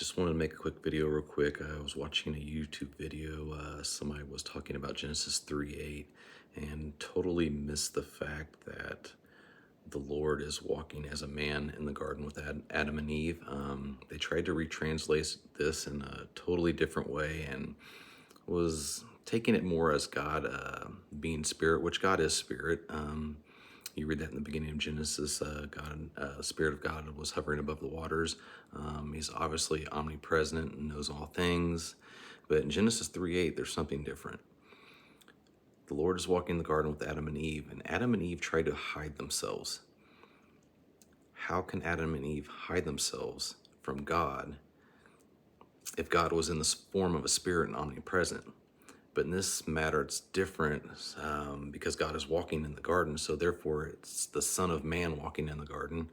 Just wanted to make a quick video real quick. I was watching a YouTube video. Somebody was talking about Genesis 3:8 and totally missed the fact that the Lord is walking as a man in the garden with Adam and Eve. They tried to retranslate this in a totally different way and was taking it more as God being spirit, which God is spirit. You read that in the beginning of Genesis. Spirit of God was hovering above the waters. He's obviously omnipresent and knows all things. But in Genesis 3:8, there's something different. The Lord is walking in the garden with Adam and Adam and Eve tried to hide themselves. How can Adam and Eve hide themselves from God if God was in the form of a spirit and omnipresent? But in this matter, it's different because God is walking in the garden. So therefore, it's the Son of Man walking in the garden.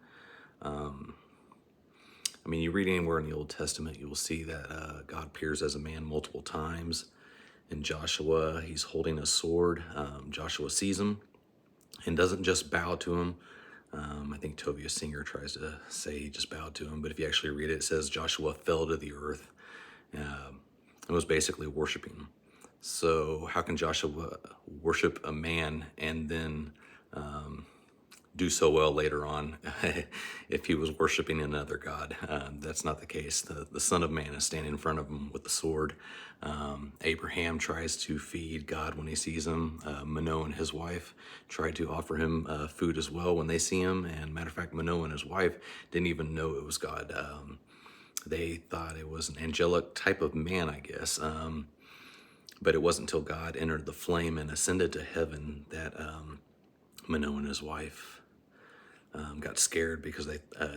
I mean, you read anywhere in the Old Testament, you will see that God appears as a man multiple times. In Joshua, he's holding a sword. Joshua sees him and doesn't just bow to him. I think Tovia Singer tries to say he just bowed to him, but if you actually read it, it says Joshua fell to the earth and was basically worshiping him. So how can Joshua worship a man and then do so well later on if he was worshiping another god? That's not the case. The Son of Man is standing in front of him with the sword. Abraham tries to feed God when he sees him. Manoah and his wife tried to offer him food as well when they see him. And matter of fact, Manoah and his wife didn't even know it was God. They thought it was an angelic type of man, I guess. But it wasn't until God entered the flame and ascended to heaven that Manoah and his wife got scared because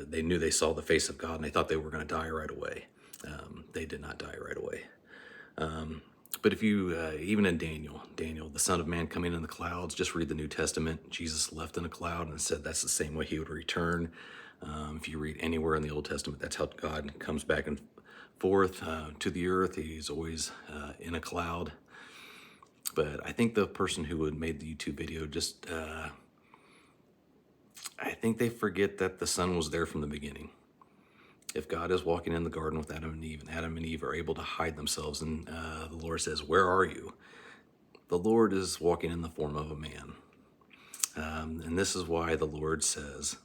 they knew they saw the face of God and they thought they were going to die right away. They did not die right away. But if you, even in Daniel, the Son of Man coming in the clouds, just read the New Testament. Jesus left in a cloud and said that's the same way he would return. If you read anywhere in the Old Testament, that's how God comes back and forth to the earth. He's always in a cloud. But I think the person who had made the YouTube video just, I think they forget that the Son was there from the beginning. If God is walking in the garden with Adam and Eve are able to hide themselves, and the Lord says, "Where are you?" The Lord is walking in the form of a man. And this is why the Lord says,